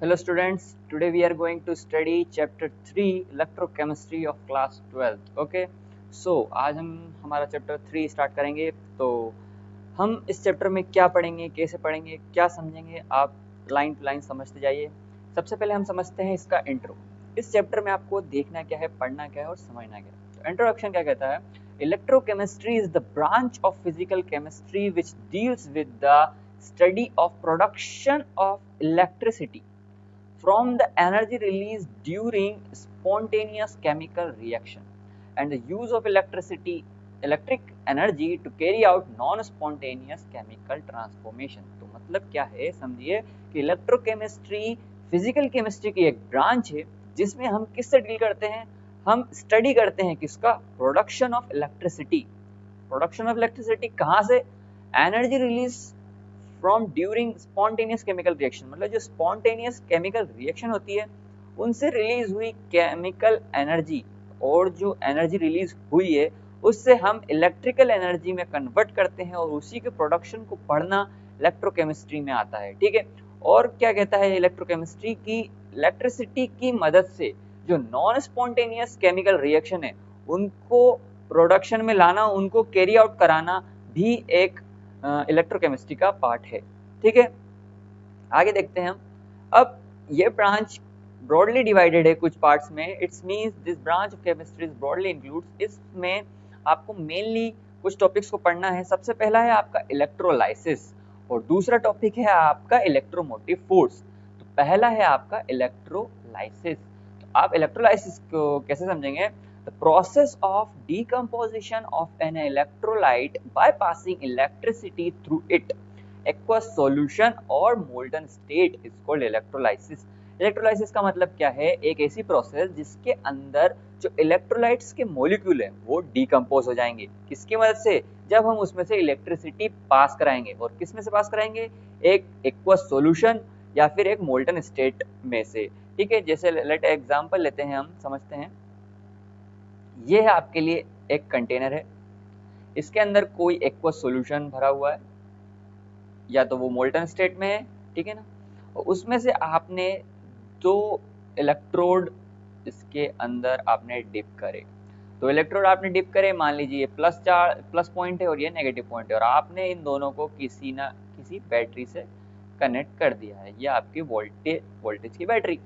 Hello students, today we are going to study chapter 3 electrochemistry of class 12th. Okay, so आज हम हमारा chapter 3 start करेंगे। तो हम इस चैप्टर में क्या पढ़ेंगे, कैसे पढ़ेंगे, क्या समझेंगे, आप लाइन टू लाइन समझते जाइए। सबसे पहले हम समझते हैं इसका इंट्रो। इस चैप्टर में आपको देखना क्या है, पढ़ना क्या है और समझना क्या है। तो इंट्रोडक्शन क्या कहता है, electrochemistry is the branch of physical chemistry which deals with the study of production of electricity from the energy released during spontaneous chemical reaction and the use of electric energy to carry out non-spontaneous chemical transformation। तो मतलब क्या है, समझिए कि electrochemistry physical chemistry की एक branch है जिसमें हम किससे डील करते हैं, हम स्टडी करते हैं किसका, production of electricity. Production of electricity कहाँ से, energy release from during spontaneous chemical reaction, मतलब जो स्पॉन्टेनियस केमिकल रिएक्शन होती है उनसे रिलीज हुई केमिकल एनर्जी, और जो एनर्जी रिलीज हुई है उससे हम इलेक्ट्रिकल एनर्जी में कन्वर्ट करते हैं और उसी के प्रोडक्शन को पढ़ना इलेक्ट्रोकेमिस्ट्री में आता है। ठीक है, और क्या कहता है इलेक्ट्रोकेमिस्ट्री की, इलेक्ट्रिसिटी की मदद से जो नॉन स्पॉन्टेनियस केमिकल रिएक्शन है उनको प्रोडक्शन में लाना, उनको कैरी आउट कराना भी एक इलेक्ट्रोकेमिस्ट्री का पार्ट है। ठीक है, आगे देखते हैं हम। अब ये ब्रांच ब्रॉडली डिवाइडेड है कुछ पार्ट्स में। It's means this branch of chemistry is broadly includes, इसमें आपको मेनली कुछ टॉपिक्स को पढ़ना है। सबसे पहला है आपका इलेक्ट्रोलाइसिस और दूसरा टॉपिक है आपका इलेक्ट्रोमोटिव फोर्स। तो पहला है आपका इलेक्ट्रोलाइसिस। तो आप इलेक्ट्रोलाइसिस को कैसे समझेंगे, the process of decomposition of an electrolyte by passing electricity through it aqueous solution or molten state is called electrolysis। Electrolysis का मतलब क्या है, एक ऐसी प्रोसेस जिसके अंदर जो इलेक्ट्रोलाइट्स के मॉलिक्यूल हैं वो डिकम्पोज हो जाएंगे। किसकी मदद से, जब हम उसमें से इलेक्ट्रिसिटी पास कराएंगे। और किस में से पास कराएंगे, एक एक्वस सॉल्यूशन या फिर एक मोल्टन स्टेट में से। ठीक है, जैसे लेट एग्जांपल लेते हैं, हम समझते हैं। ये है आपके लिए एक कंटेनर है, इसके अंदर कोई एक्वस सॉल्यूशन भरा हुआ है या तो वो मोल्टन स्टेट में है। ठीक है ना, और उसमें से आपने दो इलेक्ट्रोड इसके अंदर आपने डिप करे। तो इलेक्ट्रोड आपने डिप करे, मान लीजिए ये प्लस पॉइंट है और ये नेगेटिव पॉइंट है, और आपने इन दोनों को किसी ना किसी बैटरी से कनेक्ट कर दिया है। ये आपकी वोल्टेज की बैटरी।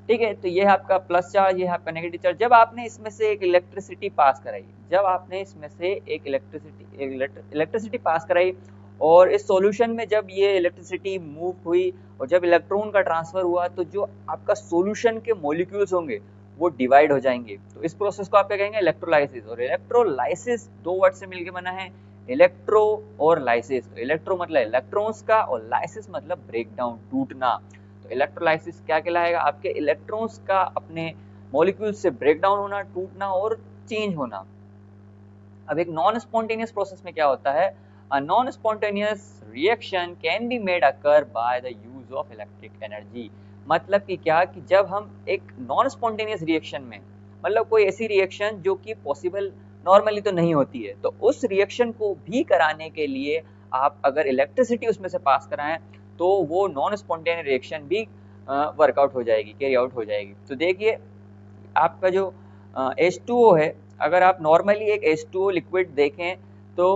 ठीक है, तो ये है आपका प्लस चार्ज, ये है आपका नेगेटिव चार्ज। जब आपने इसमें से एक इलेक्ट्रिसिटी पास कराई, जब आपने इसमें से एक इलेक्ट्रिसिटी पास कराई और इस सॉल्यूशन में जब ये इलेक्ट्रिसिटी मूव हुई और जब इलेक्ट्रॉन का ट्रांसफर हुआ, तो जो आपका सॉल्यूशन के मॉलिक्यूल्स होंगे वो डिवाइड हो जाएंगे। तो इस प्रोसेस को आप क्या कहेंगे, इलेक्ट्रोलाइसिस। और इलेक्ट्रोलाइसिस दो वर्ड से मिलकर बना है, इलेक्ट्रो और लाइसिस। तो इलेक्ट्रो मतलब इलेक्ट्रॉन्स का और लाइसिस मतलब ब्रेक डाउन, टूटना। तो इलेक्ट्रोलाइसिस क्या कहलाएगा, आपके इलेक्ट्रॉन्स का अपने मॉलिक्यूल से ब्रेक डाउन होना, टूटना और चेंज होना। अब एक नॉन स्पॉन्टेनियस प्रोसेस में क्या होता है, a non-spontaneous reaction can be made occur by the use of electric energy। मतलब कि क्या, कि जब हम एक नॉन स्पॉन्टेनियस रिएक्शन में, मतलब कोई ऐसी रिएक्शन जो कि पॉसिबल नॉर्मली तो नहीं होती है, तो उस रिएक्शन को भी कराने के लिए आप अगर इलेक्ट्रिसिटी उसमें से पास कराएं तो वो नॉन स्पॉन्टेनियस रिएक्शन भी वर्कआउट हो जाएगी, कैरी आउट हो जाएगी। तो देखिए आपका जो H2O है, अगर आप नॉर्मली एक H2O लिक्विड देखें तो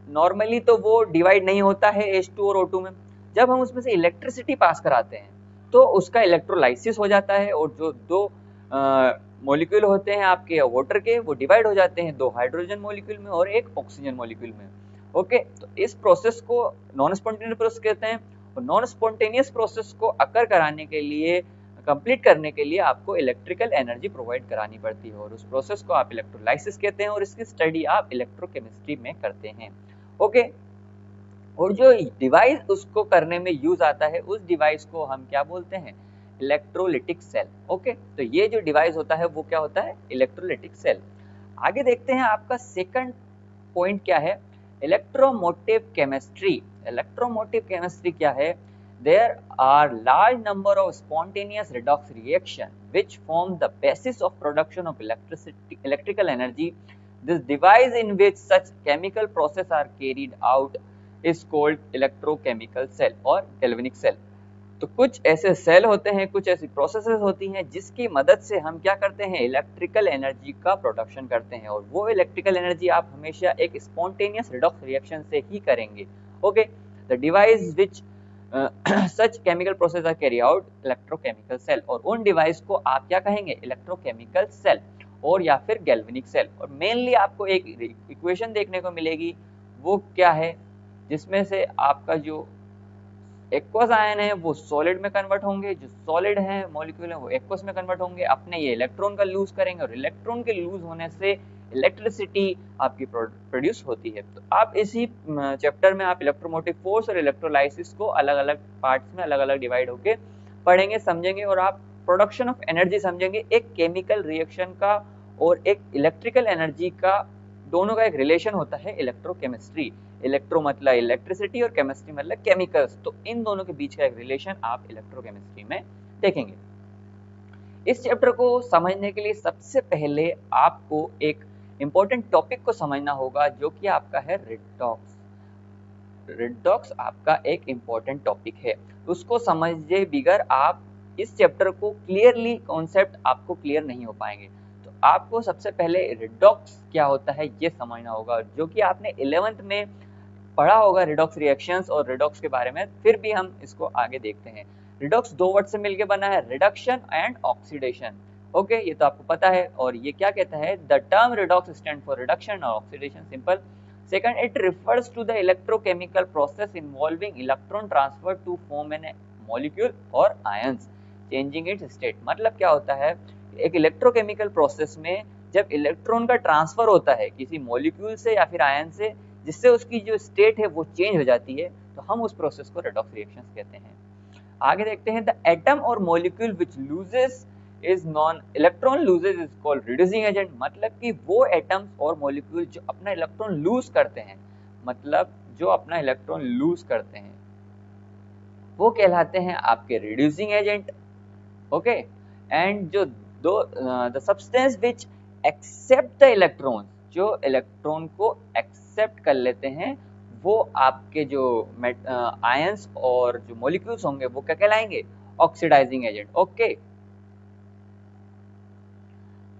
नॉर्मली तो वो डिवाइड नहीं होता है H2 और O2 में। जब हम उसमें से इलेक्ट्रिसिटी पास कराते हैं तो उसका इलेक्ट्रोलाइसिस हो जाता है और जो दो मॉलिक्यूल होते हैं आपके वाटर के, वो डिवाइड हो जाते हैं, दो हाइड्रोजन मॉलिक्यूल में और एक ऑक्सीजन मॉलिक्यूल में। ओके, तो इस प्रोसेस को नॉन स्पॉन्टेनियस प्रोसेस कहते हैं। और नॉन स्पॉन्टेनियस प्रोसेस को अकर कराने के लिए, कंप्लीट करने के लिए आपको इलेक्ट्रिकल एनर्जी प्रोवाइड करानी पड़ती है और उस प्रोसेस को आप इलेक्ट्रोलाइसिस कहते हैं और इसकी स्टडी आप इलेक्ट्रोकेमिस्ट्री में करते हैं। ओके, और जो डिवाइस उसको करने में यूज आता है उस डिवाइस को हम क्या बोलते हैं, इलेक्ट्रोलिटिक सेल। ओके, तो ये जो डिवाइस होता है वो क्या होता है, इलेक्ट्रोलिटिक सेल। आगे देखते हैं आपका सेकंड पॉइंट क्या है, इलेक्ट्रोमोटिव केमिस्ट्री। इलेक्ट्रोमोटिव केमिस्ट्री क्या है, there are large number of spontaneous redox reaction which form the basis of production of electrical energy। this device in which such chemical process are carried out is called electrochemical cell or galvanic cell। तो कुछ ऐसे cell होते हैं, कुछ ऐसी processes होती हैं जिसकी मदद से हम क्या करते हैं, इलेक्ट्रिकल एनर्जी का प्रोडक्शन करते हैं, और वो इलेक्ट्रिकल एनर्जी आप हमेशा एक स्पॉन्टेनियस रिडॉक्स रिएक्शन से ही करेंगे। Okay, the device which such chemical process are carry out electrochemical cell, और उन डिवाइस को आप क्या कहेंगे, इलेक्ट्रोकेमिकल सेल और या फिर गैल्वेनिक सेल। और मेनली आपको एक इक्वेशन देखने को मिलेगी, वो क्या है, जिसमें से आपका जो एक्वस आयन है वो सॉलिड में कन्वर्ट होंगे, जो सॉलिड है मॉलिक्यूल है वो एक्वस में कन्वर्ट होंगे, अपने ये इलेक्ट्रॉन का लूज करेंगे, और इलेक्ट्रॉन के लूज होने से इलेक्ट्रिसिटी आपकी प्रोड्यूस होती है। तो आप इसी चैप्टर में आप इलेक्ट्रोमोटिव फोर्स और इलेक्ट्रोलाइसिस को अलग अलग पार्ट्स में अलग अलग डिवाइड होके पढ़ेंगे, समझेंगे, और आप प्रोडक्शन ऑफ एनर्जी समझेंगे, एक केमिकल रिएक्शन का और एक इलेक्ट्रिकल एनर्जी का, दोनों का एक रिलेशन होता है इलेक्ट्रोकेमिस्ट्री। इलेक्ट्रो मतलब इलेक्ट्रिसिटी और केमिस्ट्री मतलब केमिकल्स, तो इन दोनों के बीच का एक रिलेशन आप इलेक्ट्रोकेमिस्ट्री में देखेंगे। इस चैप्टर को समझने के लिए सबसे पहले आपको एक इंपॉर्टेंट टॉपिक को समझना होगा, जो कि आपका है रिडॉक्स। रिडॉक्स आपका एक इंपॉर्टेंट टॉपिक है, उसको समझे बिगर आप इस चैप्टर को क्लियरली कॉन्सेप्ट आपको क्लियर नहीं हो पाएंगे। तो आपको सबसे पहले रिडॉक्स क्या होता है ये समझना होगा, जो कि आपने 11th में पढ़ा होगा रिडॉक्स रिएक्शंस और रिडॉक्स के बारे में, फिर भी हम इसको आगे देखते हैं। रिडॉक्स दो वर्ड से मिलकर बना है, रिडक्शन एंड ऑक्सीडेशन। ओके, ये तो आपको पता है। और ये क्या कहता है, the term redox stand for reduction और oxidation, simple. Second, it refers to the electrochemical process involving electron transfer to form an molecule or ions changing its state. मतलब क्या होता है, एक इलेक्ट्रोकेमिकल प्रोसेस में जब इलेक्ट्रॉन का ट्रांसफर होता है किसी मॉलिक्यूल से या फिर आयन से, जिससे उसकी जो स्टेट है वो चेंज हो जाती है, तो हम उस प्रोसेस को रिडॉक्स रिएक्शंस कहते हैं। आगे देखते हैं, द एटम और molecule which loses is non electron loses is called reducing agent. मतलब कि वो एटम्स और मॉलिक्यूल जो अपना इलेक्ट्रॉन लूज करते हैं, मतलब जो अपना इलेक्ट्रॉन लूज करते हैं, वो कहलाते हैं आपके रिड्यूसिंग एजेंट। ओके, एंड जो the substance which accept the electron, जो इलेक्ट्रॉन को एक्सेप्ट कर लेते हैं, वो आपके जो आयंस और जो मॉलिक्यूल्स होंगे वो क्या कहलाएंगे, ऑक्सीडाइजिंग एजेंट। ओके,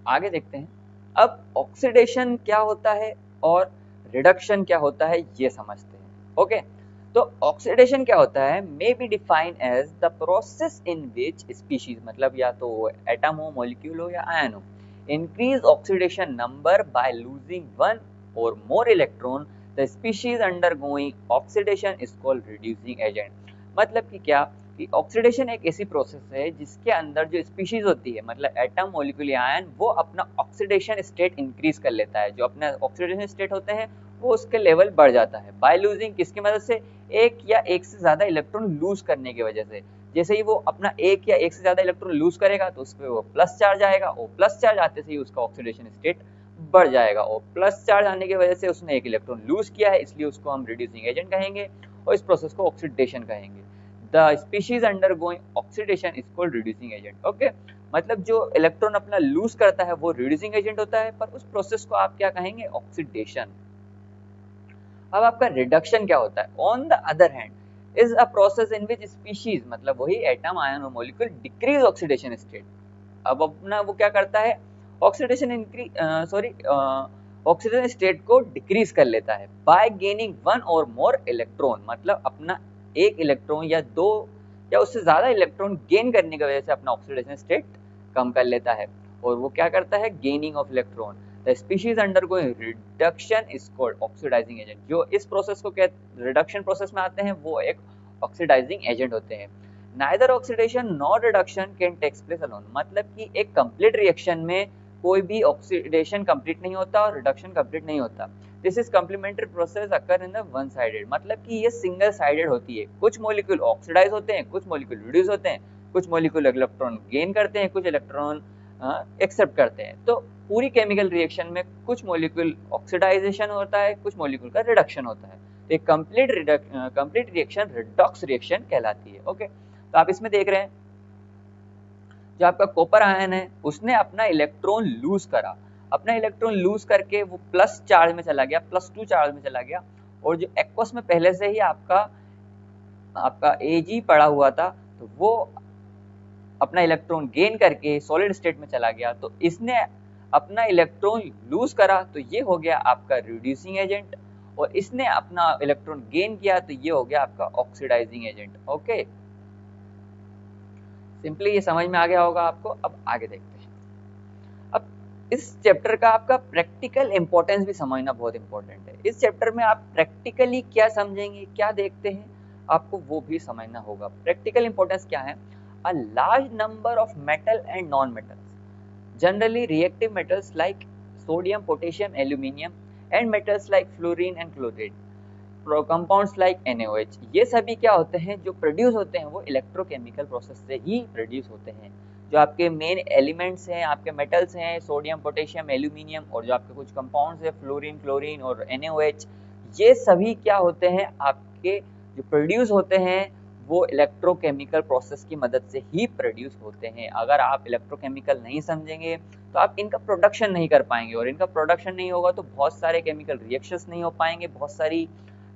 आगे देखते हैं। अब ऑक्सीडेशन क्या होता है और रिडक्शन क्या होता है ये समझते हैं। ओके, तो ऑक्सीडेशन क्या होता है, may be define as the process in which species, मतलब या तो एटम हो, मॉलिक्यूल हो या आयन हो, increase oxidation number by losing one or more electron, the species undergoing oxidation is called reducing agent. मतलब कि क्या, कि ऑक्सीडेशन एक ऐसी प्रोसेस है जिसके अंदर जो स्पीशीज होती है, मतलब एटम, मॉलिक्यूल या आयन, वो अपना ऑक्सीडेशन स्टेट इंक्रीज कर लेता है। जो अपना ऑक्सीडेशन स्टेट होते हैं वो उसके लेवल बढ़ जाता है बाय लूजिंग, किसकी मदद से, एक या एक से ज्यादा इलेक्ट्रॉन लूज करने की वजह से। जैसे ही वो अपना एक या एक से ज्यादा इलेक्ट्रॉन लूज करेगा तो उस पर वो प्लस चार्ज आएगा, और प्लस चार्ज आते से ही उसका ऑक्सीडेशन स्टेट बढ़ जाएगा, और प्लस चार्ज आने की वजह से उसने एक इलेक्ट्रॉन लूज किया है, इसलिए उसको हम रिड्यूसिंग एजेंट कहेंगे, और इस प्रोसेस को ऑक्सीडेशन कहेंगे। The species undergoing oxidation is called reducing agent. Okay, मतलब जो इलेक्ट्रॉन अपना लूज करता है वो रिड्यूसिंग एजेंट होता है, पर उस प्रोसेस को आप क्या कहेंगे, ऑक्सीडेशन। अब आपका रिडक्शन क्या होता है, on the other hand is a process in which species, मतलब वही एटम, आयन और मॉलिक्यूल डिक्रीज ऑक्सीडेशन स्टेट। अब अपना वो क्या करता है, ऑक्सीडेशन ऑक्सीडेशन स्टेट को डिक्रीज कर लेता है bye gaining one or more electron, मतलब अपना एक इलेक्ट्रॉन या दो या उससे ज्यादा इलेक्ट्रॉन गेन करने की वजह से अपना ऑक्सीडेशन स्टेट कम कर लेता है, और वो क्या करता है, gaining of electron. The species undergoing reduction is called oxidizing agent. जो इस प्रोसेस को रिडक्शन प्रोसेस में आते हैं वो एक ऑक्सीडाइजिंग एजेंट होते हैं। Neither oxidation nor reduction can takes place alone, मतलब कि एक कंप्लीट रिएक्शन में कोई भी ऑक्सीडेशन कंप्लीट नहीं होता और रिडक्शन कंप्लीट नहीं होता। This is complementary process occur in the one sided, मतलब कि ये सिंगल साइडेड होती है। कुछ मॉलिक्यूल ऑक्सीडाइज होते हैं, कुछ मॉलिक्यूल रिड्यूस होते हैं, कुछ मॉलिक्यूल इलेक्ट्रॉन गेन करते हैं, कुछ इलेक्ट्रॉन एक्सेप्ट करते हैं। तो पूरी केमिकल रिएक्शन में कुछ मॉलिक्यूल ऑक्सीडाइजेशन होता है, कुछ मॉलिक्यूल का रिडक्शन होता है। एक कंप्लीट रिएक्शन रिडॉक्स रिएक्शन कहलाती है। ओके, तो आप इसमें देख रहे हैं, जो आपका कॉपर आयन है उसने अपना इलेक्ट्रॉन लूज करा, अपना इलेक्ट्रॉन लूज करके वो प्लस चार्ज में चला गया, +2 चार्ज में चला गया, और जो एक्वस में पहले से ही आपका Ag पड़ा हुआ था, तो वो अपना इलेक्ट्रॉन गेन करके सॉलिड स्टेट में चला गया, तो इसने अपना इलेक्ट्रॉन लूज करा, तो ये हो गया आपका रिड्यूसिंग एजेंट, और इसने अपना इलेक्ट्रॉन गेन किया, तो ये हो गया आपका ऑक्सीडाइजिंग एजेंट। ओके, सिंपली ये समझ में आ गया होगा आपको। अब आगे देखते हैं। अब इस चैप्टर का आपका प्रैक्टिकल इंपॉर्टेंस भी समझना बहुत इंपॉर्टेंट है। इस चैप्टर में आप प्रैक्टिकली क्या समझेंगे, क्या देखते हैं, आपको वो भी समझना होगा। प्रैक्टिकल इंपॉर्टेंस क्या है? A large number of metal and non metals, generally reactive metals like sodium, potassium, aluminium and metals like fluorine and chloride, compounds like NaOH, ये सभी क्या होते हैं जो प्रोड्यूस होते हैं वो इलेक्ट्रोकेमिकल प्रोसेस से ही प्रोड्यूस होते हैं। जो आपके मेन एलिमेंट्स हैं, आपके मेटल्स हैं, सोडियम, पोटेशियम, एल्यूमिनियम, और जो आपके कुछ कंपाउंड्स हैं फ्लोरीन, क्लोरीन और NaOH, ये सभी क्या होते हैं आपके जो प्रोड्यूस होते हैं वो इलेक्ट्रोकेमिकल प्रोसेस की मदद से ही प्रोड्यूस होते हैं। अगर आप इलेक्ट्रोकेमिकल नहीं समझेंगे तो आप इनका प्रोडक्शन नहीं कर पाएंगे, और इनका प्रोडक्शन नहीं होगा तो बहुत सारे केमिकल रिएक्शंस नहीं हो पाएंगे, बहुत सारी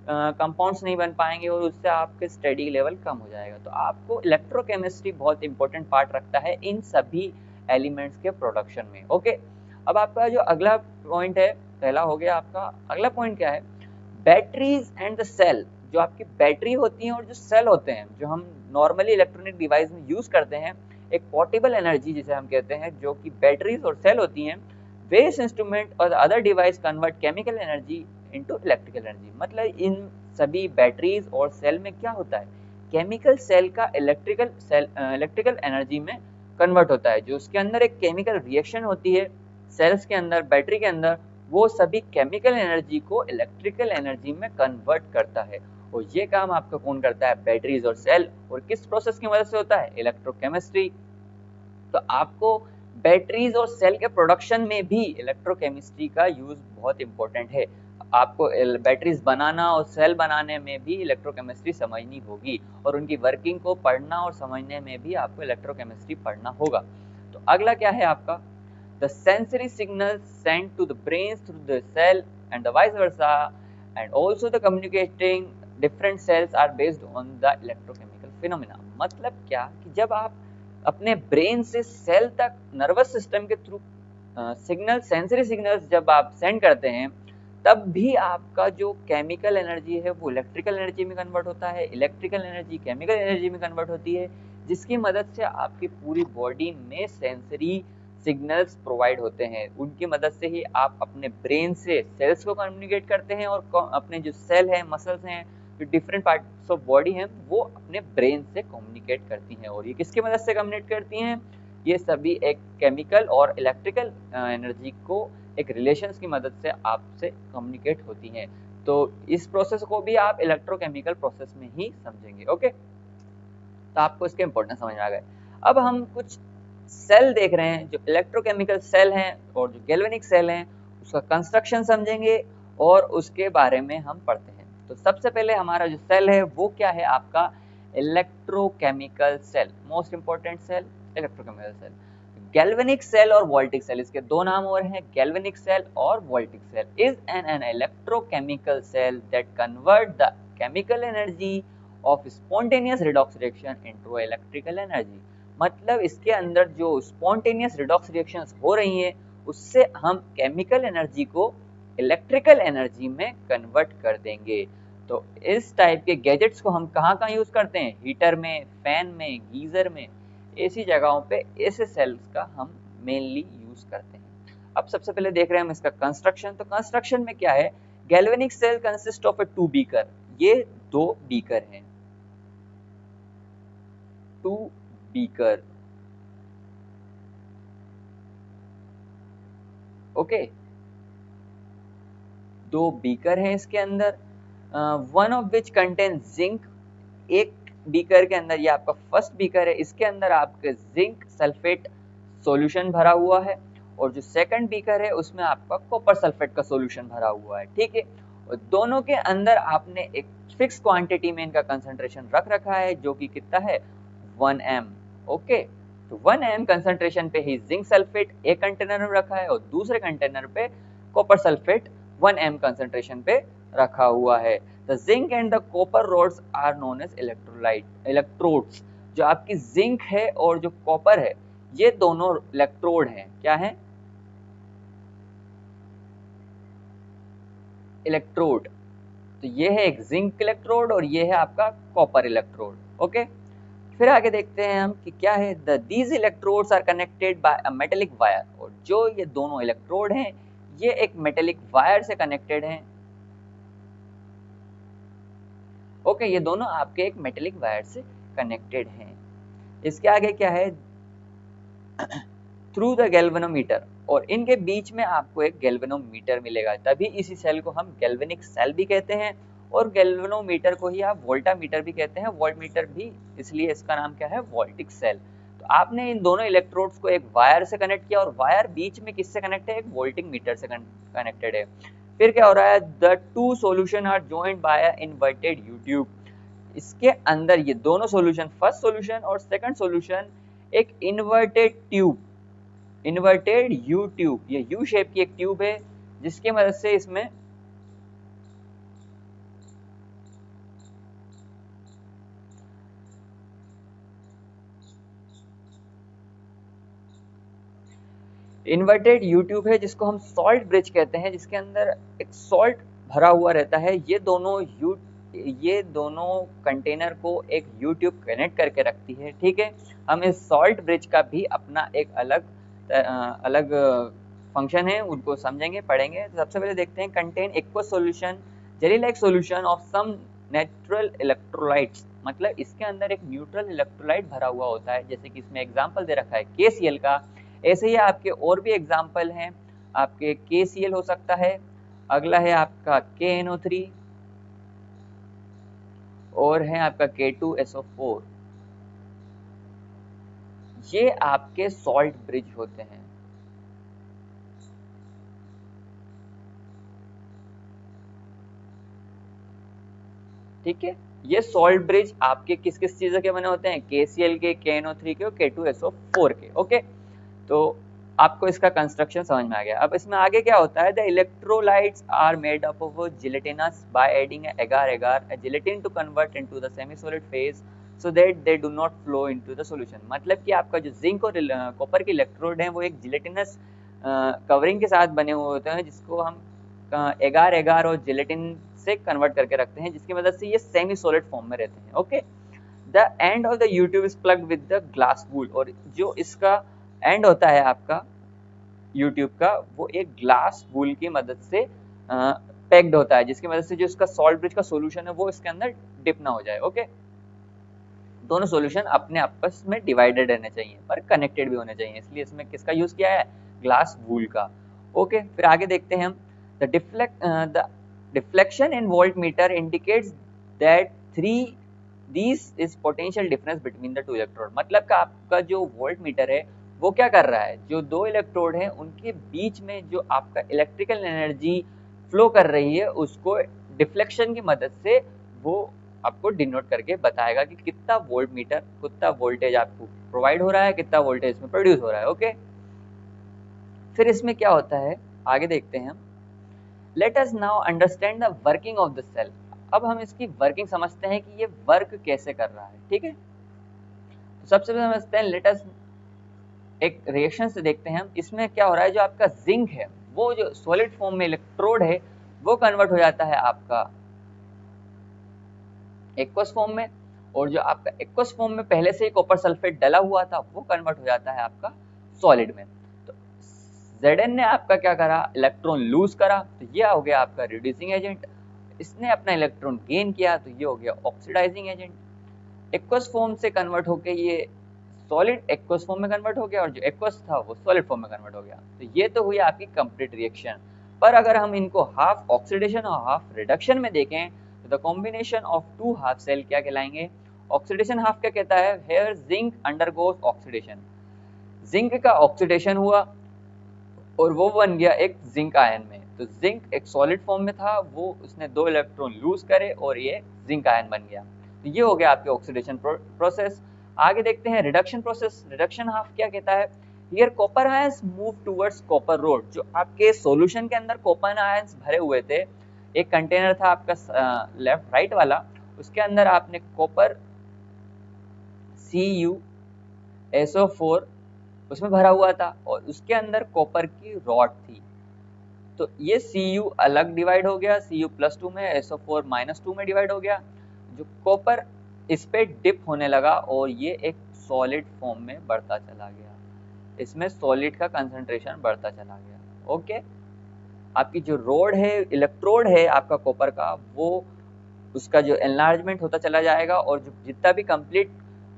कंपाउंड्स नहीं बन पाएंगे, और उससे आपके स्टडी लेवल कम हो जाएगा। तो आपको इलेक्ट्रोकेमिस्ट्री बहुत इंपॉर्टेंट पार्ट रखता है इन सभी एलिमेंट्स के प्रोडक्शन में। ओके, अब आपका जो अगला पॉइंट है, पहला हो गया आपका, अगला पॉइंट क्या है? Batteries and the cell. जो आपकी बैटरी होती है और जो सेल होते हैं, जो हम नॉर्मली इलेक्ट्रॉनिक डिवाइस में यूज करते हैं, एक पोर्टेबल एनर्जी जिसे हम कहते हैं, जो कि बैटरीज और सेल होती हैं, वेरियस इंस्ट्रूमेंट और other device convert chemical energy into electrical energy. मतलब इन सभी बैटरीज और सेल में क्या होता है, केमिकल सेल का इलेक्ट्रिकल एनर्जी में कन्वर्ट होता है। जो उसके अंदर एक केमिकल रिएक्शन होती है सेल्स के अंदर, बैटरी के अंदर, वो सभी केमिकल एनर्जी को इलेक्ट्रिकल एनर्जी में कन्वर्ट करता है। और ये काम आपका कौन करता है? बैटरीज और सेल। और किस प्रोसेस की मदद से होता है? इलेक्ट्रोकेमिस्ट्री। तो आपको बैटरीज और सेल के प्रोडक्शन में भी इलेक्ट्रोकेमिस्ट्री का यूज बहुत इंपॉर्टेंट है। आपको बैटरीज बनाना और सेल बनाने में भी इलेक्ट्रोकेमिस्ट्री समझनी होगी, और उनकी वर्किंग को पढ़ना और समझने में भी आपको इलेक्ट्रोकेमिस्ट्री पढ़ना होगा। तो अगला क्या है आपका? The sensory signals sent to the brains through the cell and the vice versa, and also the communicating different cells are based on the electrochemical phenomena। मतलब क्या कि जब आप अपने ब्रेन से सेल तक नर्वस सिस्टम के थ्रू सिग्नल, सेंसरी सिग्नल्स जब आप सेंड करते हैं, तब भी आपका जो केमिकल एनर्जी है वो इलेक्ट्रिकल एनर्जी में कन्वर्ट होता है, इलेक्ट्रिकल एनर्जी केमिकल एनर्जी में कन्वर्ट होती है, जिसकी मदद से आपकी पूरी बॉडी में सेंसरी सिग्नल्स प्रोवाइड होते हैं। उनकी मदद से ही आप अपने ब्रेन से सेल्स को कम्युनिकेट करते हैं, और अपने जो सेल हैं, मसल्स हैं, जो डिफरेंट पार्ट्स ऑफ बॉडी हैं, वो अपने ब्रेन से कम्युनिकेट करती हैं। और ये किसकी मदद से कम्युनिकेट करती हैं? ये सभी एक केमिकल और इलेक्ट्रिकल एनर्जी को एक रिलेशंस की मदद से आपसे कम्युनिकेट होती हैं। तो इस प्रोसेस को भी आप इलेक्ट्रोकेमिकल प्रोसेस में ही समझेंगे। ओके, तो आपको इसके इंपॉर्टेंस समझ आ गए। अब हम कुछ सेल देख रहे हैं, जो इलेक्ट्रोकेमिकल सेल हैं और जो गैल्वेनिक सेल हैं, उसका कंस्ट्रक्शन समझेंगे और उसके बारे में हम पढ़ते हैं। तो सबसे पहले हमारा जो सेल है वो क्या है आपका? Electrochemical cell. Most important cell electrochemical cell. Galvanic cell और वोल्टिक सेल, इसके दो नाम और हैं, गैल्वेनिक सेल और voltaic cell. Is an electrochemical cell that convert the chemical energy of spontaneous redox reaction into electrical energy. मतलब इसके अंदर जो स्पॉन्टेनियस रिडॉक्स रिएक्शंस हो रही हैं, उससे हम केमिकल एनर्जी को इलेक्ट्रिकल एनर्जी में कन्वर्ट कर देंगे। तो इस टाइप के गैजेट्स को हम कहाँ यूज करते हैं? हीटर में, फैन में, गीजर में, ऐसी जगहों पे ऐसे सेल्स का हम मेनली यूज करते हैं। अब सबसे पहले देख रहे हैं हम इसका कंस्ट्रक्शन। तो कंस्ट्रक्शन में क्या है? Galvanic cell consist of 2 beaker. ये 2 बीकर हैं, 2 बीकर। ओके, 2 बीकर हैं इसके अंदर, one of which contain zinc. एक बीकर के अंदर, ये आपका फर्स्ट बीकर है, इसके अंदर आपके जिंक सल्फेट सॉल्यूशन भरा हुआ है, और जो सेकंड बीकर है उसमें आपका कॉपर सल्फेट का सॉल्यूशन भरा हुआ है। ठीक है, और दोनों के अंदर आपने एक फिक्स क्वांटिटी में इनका कंसंट्रेशन रख रखा है, जो कि कितना है? 1 m। ओके, तो 1 m कंसंट्रेशन पे ही जिंक सल्फेट एक कंटेनर में रखा है, और दूसरे कंटेनर पे कॉपर सल्फेट 1 m कंसंट्रेशन पे रखा हुआ है। The zinc and the copper rods are known as electrodes. जो आपकी जिंक है और जो कॉपर है, ये दोनों इलेक्ट्रोड हैं, क्या है, इलेक्ट्रोड। तो ये है एक जिंक इलेक्ट्रोड और ये है आपका कॉपर इलेक्ट्रोड। ओके, फिर आगे देखते हैं हम कि क्या है, these electrodes are connected by a metallic wire. और जो ये दोनों इलेक्ट्रोड हैं ये एक मेटेलिक वायर से कनेक्टेड हैं। ओके, ये दोनों आपके एक मेटेलिक वायर से कनेक्टेड हैं। इसके आगे क्या है, थ्रू द गैल्वेनोमीटर, और इनके बीच में आपको एक गैल्वेनोमीटर मिलेगा, तभी इसी सेल को हम गैल्वेनिक सेल भी कहते हैं और गैल्वेनोमीटर को ही आप वोल्टामीटर भी कहते हैं, वोल्टमीटर भी, इसलिए इसका नाम क्या है, वोल्टिक सेल। तो आपने इन दोनों इलेक्ट्रोड्स को एक वायर से कनेक्ट किया और वायर बीच में किससे कनेक्ट है, एक वोल्टिक मीटर से कनेक्टेड है। फिर क्या हो रहा है, the two solution are joined by a inverted U tube. इसके अंदर ये दोनों सॉल्यूशन, फर्स्ट सॉल्यूशन और सेकंड सॉल्यूशन, एक inverted tube, inverted U tube, ये यू शेप की एक ट्यूब है जिसकी मदद से इसमें इन्वर्टेड यू ट्यूब है जिसको हम सॉल्ट ब्रिज कहते हैं, जिसके अंदर एक सॉल्ट भरा हुआ रहता है। ये दोनों कंटेनर को एक यू ट्यूब कनेक्ट करके रखती है। ठीक है, हम इस सॉल्ट ब्रिज का भी अपना एक अलग फंक्शन है, उनको समझेंगे, पढ़ेंगे। तो सबसे पहले देखते हैं, contain aqueous solution jelly like solution of some natural electrolytes, मतलब इसके अंदर एक न्यूट्रल इलेक्ट्रोलाइट भरा हुआ होता है, जैसे कि इसमें एग्जांपल दे रखा है KCl का। ऐसे ही आपके और भी एग्जाम्पल हैं, आपके KCl हो सकता है, अगला है आपका KNO3 और है आपका K2SO4। ये आपके सॉल्ट ब्रिज होते हैं। ठीक है, ये सॉल्ट ब्रिज आपके किस किस चीजों के बने होते हैं, KCl के, KNO3 के और K2SO4 के। ओके, तो आपको इसका कंस्ट्रक्शन समझ में आ गया। अब इसमें आगे क्या होता है, the electrolytes are made up of gelatinous by adding agar agar gelatin to convert into the semi solid phase so that they do not flow into the solution. मतलब कि आपका जो जिंक और कॉपर के इलेक्ट्रोड हैं वो एक gelatinous covering के साथ बने हुए होते हैं, जिसको हम एगार एगार और जिलेटिन से कन्वर्ट करके रखते हैं, जिसकी मदद से ये सेमी सॉलिड फॉर्म में रहते हैं। Okay, the end of the U tube is plugged with the glass wool, और जो इसका एंड होता है आपका यूट्यूब का, वो एक ग्लास वूल की मदद से पैक्ड होता है, जिसकी मदद से जो इसका सॉल्ट ब्रिज का सॉल्यूशन है वो इसके अंदर डिप ना हो जाए। ओके, दोनों सॉल्यूशन अपने आपस में डिवाइडेड रहने चाहिए पर कनेक्टेड भी होने चाहिए, इसलिए इसमें किसका यूज किया है, ग्लास वूल का। ओके, फिर आगे देखते हैं हम, the deflection in voltmeter indicates that this is potential difference between the two electrode. मतलब का आपका जो वोल्टमीटर है वो क्या कर रहा है, जो दो इलेक्ट्रोड हैं उनके बीच में जो आपका इलेक्ट्रिकल एनर्जी फ्लो कर रही है उसको डिफ्लेक्शन की मदद से वो आपको डिनोट करके बताएगा कि कितना वोल्टेज आपको प्रोवाइड हो रहा है, कितना वोल्टेज इसमें प्रोड्यूस हो रहा है। ओके, फिर इसमें क्या होता है आगे देखते हैं हम, let us now understand the working of the cell. अब हम इसकी वर्किंग समझते हैं कि ये वर्क कैसे कर रहा है। ठीक है, तो सबसे पहले समझते हैं, लेट अस एक रिएक्शन से देखते हैं हम, इसमें क्या हो रहा है, जो आपका जिंक है वो जो सॉलिड फॉर्म में इलेक्ट्रोड है वो कन्वर्ट हो जाता है आपका एक्वस फॉर्म में, और जो आपका एक्वस फॉर्म में पहले से ही कॉपर सल्फेट डला हुआ था वो कन्वर्ट हो जाता है आपका सॉलिड में। तो Zn ने आपका क्या करा, इलेक्ट्रॉन लूज करा, तो ये हो गया आपका रिड्यूसिंग एजेंट। इसने अपना इलेक्ट्रॉन गेन किया तो ये हो गया ऑक्सीडाइजिंग एजेंट। एक्वस फॉर्म से कन्वर्ट होके ये सॉलिड एक्वस फॉर्म में कन्वर्ट हो गया और जो एक्वस था वो सॉलिड फॉर्म में कन्वर्ट हो गया। तो ये तो हुई आपकी कंप्लीट रिएक्शन। पर अगर हम इनको हाफ ऑक्सीडेशन और हाफ रिडक्शन में देखें तो the combination of two half cell क्या कहलाएंगे, ऑक्सीडेशन हाफ क्या कहता है, here zinc undergoes oxidation, zinc का ऑक्सीडेशन हुआ और वो बन गया एक जिंक आयन में। तो जिंक एक सॉलिड फॉर्म में था, वो उसने दो इलेक्ट्रॉन लूज करे और ये जिंक आयन बन गया। तो ये हो गया आपके ऑक्सीडेशन प्रोसेस। आगे देखते हैं रिडक्शन प्रोसेस। रिडक्शन हाफ क्या कहता है, here copper ions move towards copper road. जो आपके सॉल्यूशन के अंदर कॉपर आयंस भरे हुए थे, एक कंटेनर था आपका लेफ्ट राइट वाला, उसके अंदर आपने कॉपर CuSO4 उसमें भरा हुआ था और उसके अंदर कॉपर की रॉड थी। तो ये Cu अलग डिवाइड हो गया, Cu+2 में, SO4 -2 में डिवाइड हो गया। जो कॉपर इस पे डिप होने लगा और ये एक सॉलिड फॉर्म में बढ़ता चला गया। इसमें सॉलिड का कंसंट्रेशन बढ़ता चला गया। ओके, आपकी जो रोड है, इलेक्ट्रोड है आपका कॉपर का, वो उसका जो एनलार्जमेंट होता चला जाएगा और जो जितना भी कंप्लीट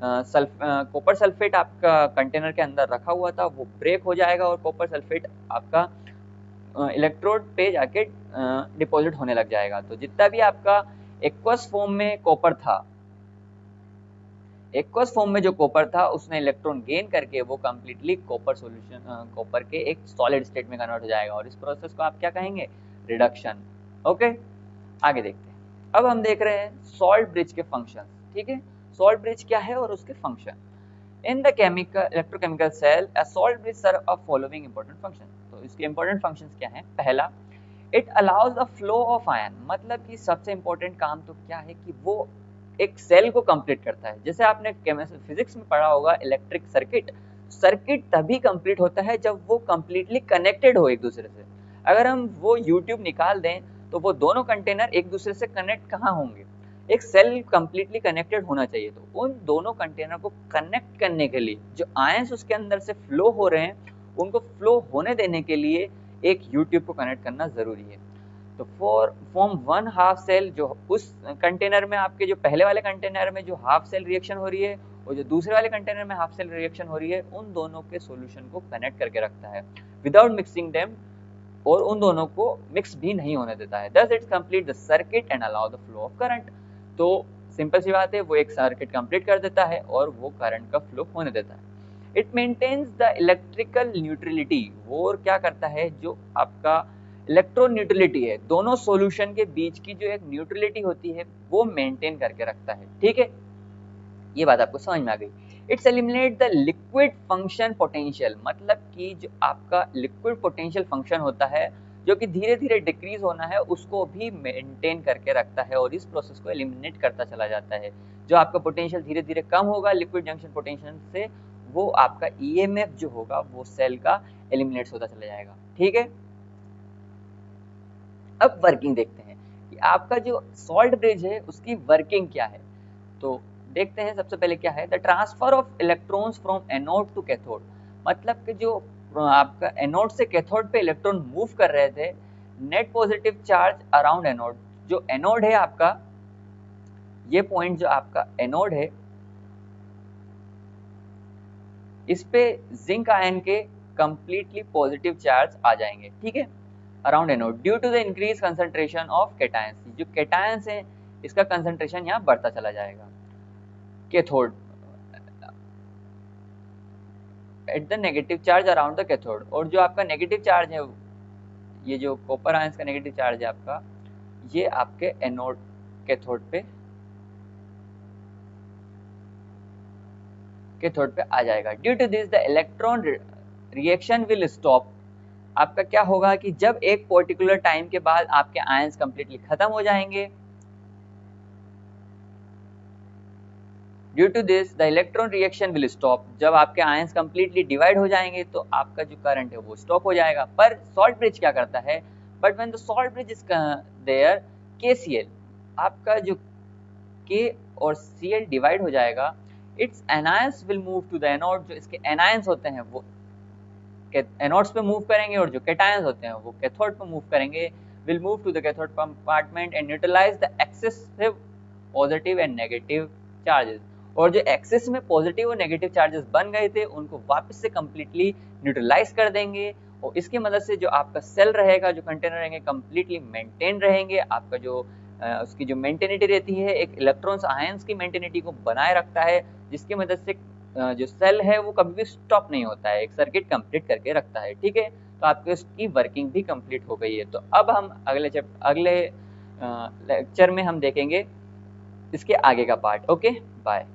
कॉपर सल्फेट आपका कंटेनर के अंदर रखा हुआ था वो ब्रेक हो जाएगा और कॉपर सल्फेट आपका इलेक्ट्रोड पे जाके डिपॉजिट होने लग जाएगा। तो जितना भी आपका एक्वस फॉर्म में कॉपर था, एक्वस फॉर्म में जो कॉपर था उसने इलेक्ट्रॉन गेन करके वो कंप्लीटली कॉपर सॉल्यूशन कॉपर के एक सॉलिड स्टेट में कन्वर्ट हो जाएगा और इस प्रोसेस को आप क्या कहेंगे? रिडक्शन। ओके, आगे देखते हैं। अब हम देख रहे हैं सॉल्ट ब्रिज के फंक्शन। ठीक है, सॉल्ट ब्रिज क्या है और उसके function. In the chemical electrochemical cell a salt bridge serve a following important function. तो इसके इंपॉर्टेंट फंक्शंस क्या हैं? पहला, it allows the flow of ion, मतलब कि सबसे इंपॉर्टेंट काम तो क्या है कि वो एक सेल को कंप्लीट करता है। जैसे आपने केमिस्ट्री फिजिक्स में पढ़ा होगा इलेक्ट्रिक सर्किट, सर्किट तभी कंप्लीट होता है जब वो कंप्लीटली कनेक्टेड हो एक दूसरे से। अगर हम वो यूट्यूब निकाल दें तो वो दोनों कंटेनर एक दूसरे से कनेक्ट कहाँ होंगे? एक सेल कंप्लीटली कनेक्टेड होना चाहिए। तो उन दोनों कंटेनर को कनेक्ट करने के लिए जो आयंस उसके अंदर से फ्लो हो रहे हैं उनको फ्लो होने देने के लिए एक यूट्यूब को कनेक्ट करना जरूरी है। तो फॉर्म वन हाफ सेल, जो उस कंटेनर में आपके जो पहले वाले कंटेनर में जो हाफ सेल रिएक्शन हो रही है और जो दूसरे वाले कंटेनर में हाफ सेल रिएक्शन हो रही है, उन दोनों के सॉल्यूशन को कनेक्ट करके रखता है विदाउट मिक्सिंग देम, और उन दोनों को मिक्स भी नहीं होने देता है। दस it's complete the circuit and allow the flow of current. तो सिंपल सी बात है, वो एक सर्किट कंप्लीट कर देता है और वो करंट का फ्लो होने देता है। It maintains the electrical neutrality, वो और क्या करता है, जो आपका इलेक्ट्रो न्यूट्रलिटी है, दोनों सॉल्यूशन के बीच की जो एक न्यूट्रलिटी होती है वो मेंटेन करके रखता है। ठीक है, ये बात आपको समझ में आ गई। It's eliminate the liquid function potential, मतलब कि जो आपका लिक्विड पोटेंशियल फंक्शन होता है जो कि धीरे धीरे डिक्रीज होना है उसको भी मेंटेन करके रखता है और इस प्रोसेस को एलिमिनेट करता चला जाता है। जो आपका पोटेंशियल धीरे धीरे कम होगा लिक्विड जंक्शन पोटेंशियल से, वो आपका ईएमएफ जो होगा वो सेल का एलिमिनेट होता चला जाएगा। ठीक है, अब वर्किंग देखते हैं कि आपका जो सॉल्ट ब्रिज है उसकी वर्किंग क्या है। तो देखते हैं सबसे पहले क्या है, the transfer of electrons from anode to cathode, मतलब कि जो आपका एनोड से कैथोड पे इलेक्ट्रॉन मूव कर रहे थे, net positive charge around anode, जो एनोड है आपका, ये पॉइंट जो आपका एनोड है, इस पे जिंक आयन के कंप्लीटली पॉजिटिव चार्ज आ जाएंगे। ठीक है, around anode due to the increase concentration of cations, जो कैटायंस है इसका कंसंट्रेशन यहाँ बढ़ता चला जाएगा। Cathode at the negative charge around the cathode, और जो आपका नेगेटिव चार्ज है, ये जो कॉपर आयंस का नेगेटिव चार्ज है आपका, ये आपके एनोड कैथोड पे आ जाएगा। Due to this the electron reaction will stop, आपका क्या होगा कि जब एक पर्टिकुलर टाइम के बाद आपके आयंस कंप्लीटली खत्म हो जाएंगे, due to this the electron reaction will stop, जब आपके आयंस कंप्लीटली डिवाइड हो जाएंगे तो आपका जो करंट है वो स्टॉप हो जाएगा। पर सॉल्ट ब्रिज क्या करता है, but when the salt bridge is there KCl, आपका जो K और Cl डिवाइड हो जाएगा, it's anions will move to the anode, जो इसके एनायंस होते हैं वो एनोड्स पे मूव करेंगे और जो कैटायंस होते हैं वो कैथोड पे मूव करेंगे, will move to the cathode compartment and neutralize the excessive positive and negative charges, और जो एक्सेस में पॉजिटिव और नेगेटिव चार्जेस बन गए थे उनको वापस से कंप्लीटली न्यूट्रलाइज कर देंगे और इसकी मदद से जो आपका सेल रहेगा, जो कंटेनर रहेंगे, कंप्लीटली मेंटेन रहेंगे। आपका जो उसकी जो मेंटेनिटी रहती है, एक इलेक्ट्रॉन्स आयंस की मेंटेनिटी को बनाए रखता है, जिसकी मदद से जो सेल है वो कभी भी स्टॉप नहीं होता है, एक सर्किट कंप्लीट करके रखता है। ठीक है, तो आपकी उसकी वर्किंग भी कंप्लीट हो गई है। तो अब हम अगले लेक्चर में हम देखेंगे इसके आगे का पार्ट। Okay, bye.